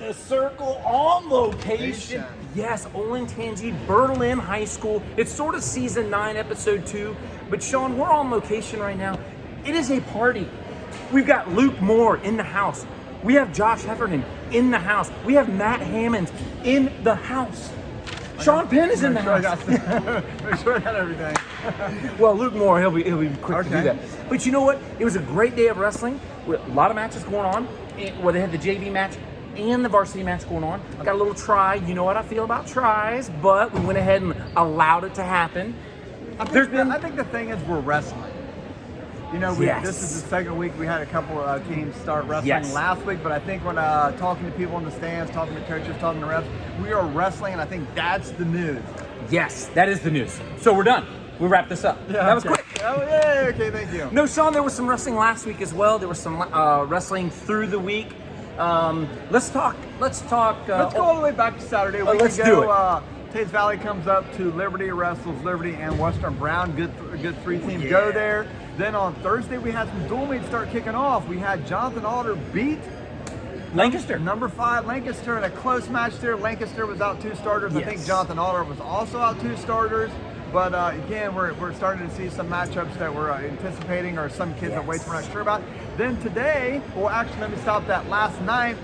the circle on location. Yes, Olentangy Berlin High School. It's sort of season 9, episode 2. But Sean, we're on location right now. It is a party. We've got Luke Moore in the house. We have Josh Heffernan in the house. We have Matt Hammond in the house. Sean Penn is in the house. Make sure I got everything. Well, Luke Moore, he'll be quick to do that. But you know what? It was a great day of wrestling with a lot of matches going on. Where they had the JV match and the varsity match going on. Got a little try. You know what I feel about tries, but we went ahead and allowed it to happen. I think the thing is we're wrestling. You know, this is the second week. We had a couple of teams start wrestling last week, but I think when talking to people in the stands, talking to coaches, talking to refs, we are wrestling, and I think that's the news. Yes, that is the news. So we're done. We wrapped this up. Yeah, that was quick. Oh, yeah, okay, thank you. No, Sean, there was some wrestling last week as well. There was some wrestling through the week. Let's talk. Let's go all the way back to Saturday. Let's do it. Taze Valley comes up to Liberty, wrestles Liberty and Western Brown. Good 3 teams go there. Then on Thursday, we had some dual meets start kicking off. We had Jonathan Alder beat Lancaster. Number 5, Lancaster, in a close match there. Lancaster was out 2 starters. I think Jonathan Alder was also out 2 starters. But again, we're starting to see some matchups that we're anticipating, or some kids that we're not sure about. Then today, well, actually, let me stop that. Last night,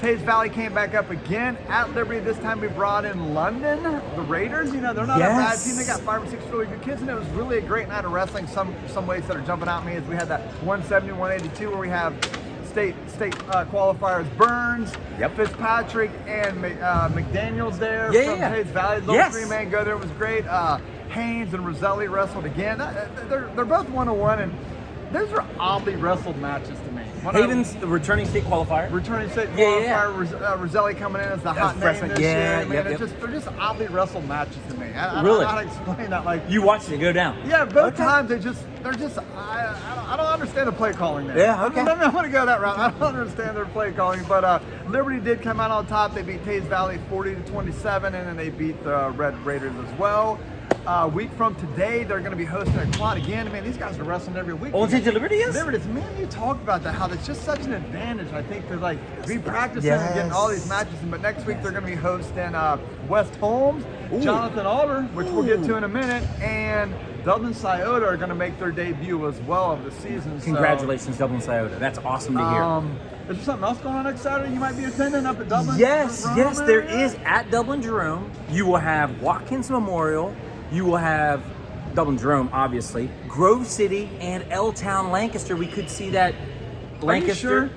Taze Valley came back up again at Liberty. This time we brought in London, the Raiders. You know, they're not a bad team. They got 5 or 6 really good kids, and it was really a great night of wrestling. Some ways that are jumping out at me is we had that 170, 182 where we have state qualifiers Burns, Fitzpatrick, and McDaniels there from Taze Valley. Those 3-man go there. It was great. Haynes and Roselli wrestled again. They're both 101, and those are oddly wrestled matches to me. Haven's the returning state qualifier. Roselli coming in as the hot name this year. They're just oddly wrestled matches to me. I don't know how to explain that. Like, you watched it go down. Yeah, both times they're just. I don't understand the play calling there. Yeah, okay. I want to go that route. I don't understand their play calling, but Liberty did come out on top. They beat Taze Valley 40-27, and then they beat the Red Raiders as well. Week from today, they're going to be hosting a quad again. I mean, these guys are wrestling every week. Olentangy Liberty is? Liberty, man, you talked about that, how that's just such an advantage. I think they're like re-practicing and getting all these matches. But next week, they're going to be hosting West Holmes, Jonathan Alder, which we'll get to in a minute, and Dublin Scioto are going to make their debut as well of the season. Congratulations, Dublin Scioto. That's awesome to hear. Is there something else going on next Saturday you might be attending up at Dublin? Yes, there is. At Dublin Jerome, you will have Watkins Memorial. You will have Dublin Jerome, obviously, Grove City, and L-Town Lancaster. We could see that Lancaster. Are you sure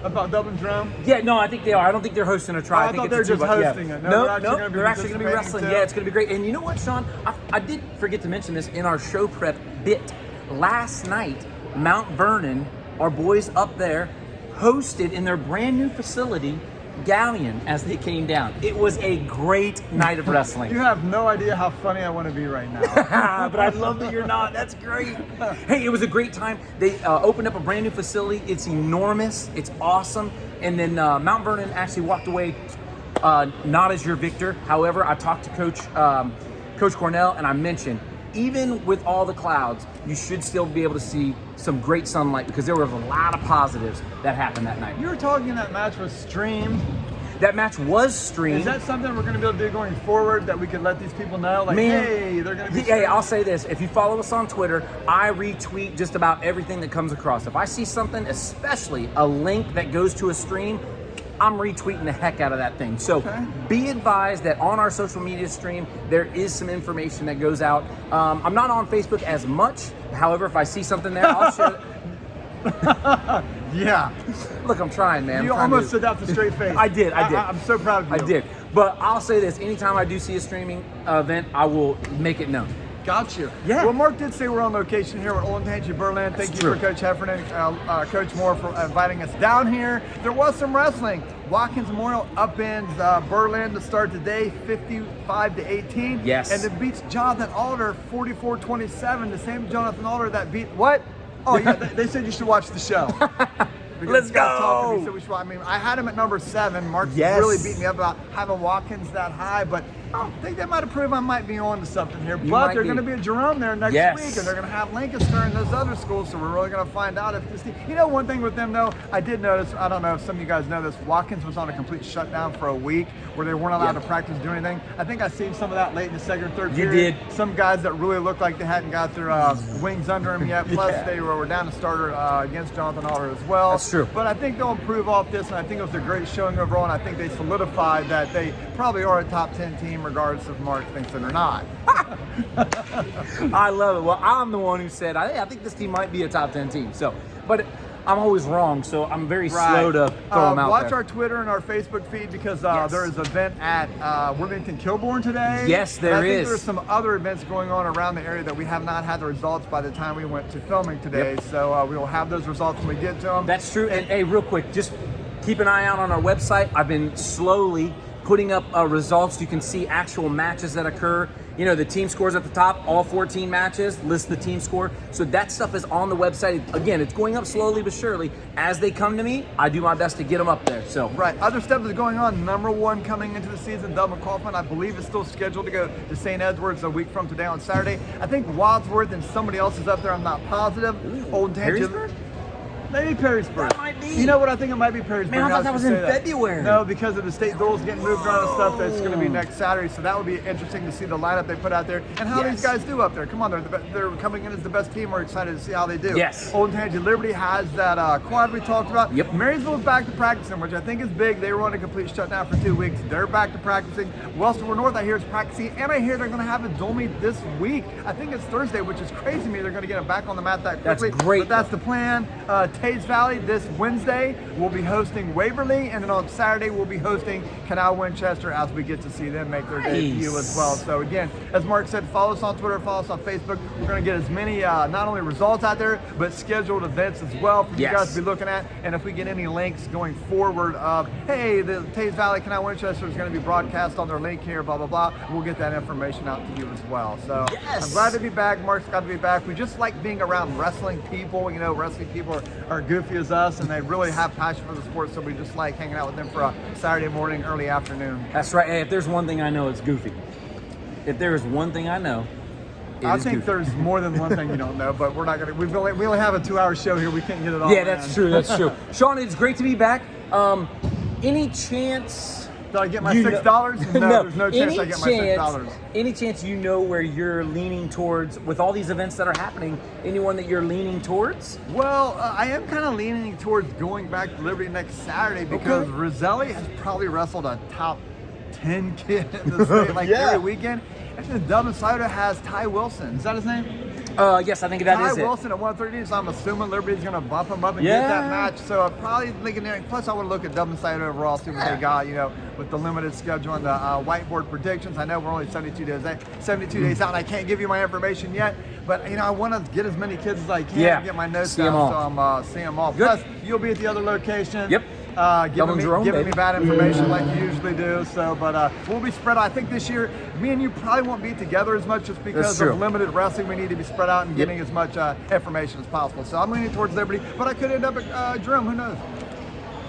about Dublin Jerome? Yeah, no, I think they are. I don't think they're hosting a try. I think they're just hosting it. No, they're actually going to be wrestling. Yeah, it's going to be great. And you know what, Sean? I did forget to mention this in our show prep bit. Last night, Mount Vernon, our boys up there, hosted in their brand new facility Galleon as they came down. It was a great night of wrestling. You have no idea how funny I want to be right now. But I love that you're not. That's great. Hey, it was a great time. They opened up a brand new facility. It's enormous. It's awesome. And then Mount Vernon actually walked away not as your victor. However, I talked to Coach Cornell, and I mentioned, even with all the clouds, you should still be able to see some great sunlight, because there were a lot of positives that happened that night. You were talking that match was streamed. That match was streamed. Is that something we're going to be able to do going forward, that we could let these people know? Like, hey, they're going to be Hey, I'll say this. If you follow us on Twitter, I retweet just about everything that comes across. If I see something, especially a link that goes to a stream, I'm retweeting the heck out of that thing. So be advised that on our social media stream, there is some information that goes out. I'm not on Facebook as much. However, if I see something there, I'll share it. Yeah. Look, I'm trying, man. You almost stood out the straight face. I did. I'm so proud of you. I did. But I'll say this. Anytime I do see a streaming event, I will make it known. Got you. Yeah. Well, Mark did say we're on location here at Olentangy Berlin. Thank you for Coach Heffernan, Coach Moore, for inviting us down here. There was some wrestling. Watkins Memorial upends Berlin to start today, 55-18. Yes. And it beats Jonathan Alder 44-27. The same Jonathan Alder that beat what? Oh, yeah. They said you should watch the show. Let's go. So I mean, I had him at number 7. Mark really beat me up about having Watkins that high, but I think that might have proved I might be on to something here. You But might they're be. going to be at Jerome there next Yes. week, and they're going to have Lancaster and those other schools, so we're really going to find out if this team... You know, one thing with them, though, I did notice, I don't know if some of you guys know this, Watkins was on a complete shutdown for a week where they weren't allowed to practice, do anything. I think I seen some of that late in the second or third You period. did. Some guys that really looked like they hadn't got their wings under them yet, plus they were down a starter against Jonathan Aller as well. That's true. But I think they'll improve off this, and I think it was a great showing overall, and I think they solidified that they probably are a top 10 team regardless if Mark thinks it or not. I love it. Well, I'm the one who said, I think this team might be a top 10 team. So, but I'm always wrong, so I'm very slow to throw them out watch there. our Twitter and our Facebook feed because there is an event at Worthington Kilbourne today. Yes, there and I think is. there's some other events going on around the area that we have not had the results by the time we went to filming today. Yep. So we will have those results when we get to them. That's true. And hey, real quick, just keep an eye out on our website. I've been slowly putting up results. You can see actual matches that occur. You know, the team scores at the top, all 14 matches, list the team score. So that stuff is on the website. Again, it's going up slowly but surely. As they come to me, I do my best to get them up there. So Right. Other stuff is going on. Number one coming into the season, Doug McCauliffe, I believe, is still scheduled to go to St. Edwards a week from today on Saturday. I think Wadsworth and somebody else is up there. I'm not positive. Olentangy. Perrysburg? Maybe Perrysburg. That might be. You know what? I think it might be Perrysburg. Man, I thought that was in should say February. No, because of the state duels getting moved around and stuff. That's going to be next Saturday. So that would be interesting to see the lineup they put out there and how these guys do up there. Come on, they're coming in as the best team. We're excited to see how they do. Yes. Olentangy Liberty has that quad we talked about. Yep. Marysville's back to practicing, which I think is big. They were on a complete shutdown for 2 weeks. They're back to practicing. Wellston North, I hear, is practicing, and I hear they're going to have a dual meet this week. I think it's Thursday, which is crazy to me. They're going to get them back on the mat that quickly. That's great. But that's the plan. Tays Valley this Wednesday we'll be hosting Waverly, and then on Saturday we'll be hosting Canal Winchester as we get to see them make their debut as well. So again, as Mark said, follow us on Twitter, follow us on Facebook. We're going to get as many not only results out there, but scheduled events as well for you guys to be looking at. And if we get any links going forward of, hey, the Tays Valley Canal Winchester is going to be broadcast on their link here, blah, blah, blah, we'll get that information out to you as well. So I'm glad to be back. Mark's got to be back. We just like being around wrestling people. You know, wrestling people are goofy as us, and they really have passion for the sport, so we just like hanging out with them for a Saturday morning, early afternoon. That's right. Hey, if there's one thing I know, it's goofy. If there is one thing I know, I think there's more than one thing you don't know, but we're not gonna. We only have a 2-hour show here. We can't get it all. Yeah, that's true. That's true. Sean, it's great to be back. Any chance? Did I get my $6? No, there's no chance I get my $6. Any chance you know where you're leaning towards with all these events that are happening? Anyone that you're leaning towards? Well, I am kind of leaning towards going back to Liberty next Saturday because Roselli has probably wrestled a top 10 kid in the state like every weekend. And then Dublin Cider has Ty Wilson. Is that his name? Yes, I think that is it. Ty Wilson at 130, so I'm assuming Liberty's going to bump him up and get that match. So I'm probably thinking there. Plus, I want to look at Dublin Cider overall, see what they got, you know, with the limited schedule and the whiteboard predictions. I know we're only 72 days out, and I can't give you my information yet. But, you know, I want to get as many kids as I can and get my notes down, so I'm seeing them all. Plus, you'll be at the other location. Yep. Giving me bad information like you usually do. So, but we'll be spread out. I think this year, me and you probably won't be together as much just because of limited wrestling. We need to be spread out and getting as much information as possible. So I'm leaning towards Liberty, but I could end up at Jerome. Who knows?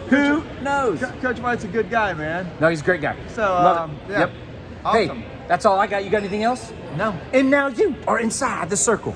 Who knows? Coach White's a good guy, man. No, he's a great guy. So, Love it. yeah. Yep. Awesome. Hey, that's all I got. You got anything else? No. And now you are inside the circle.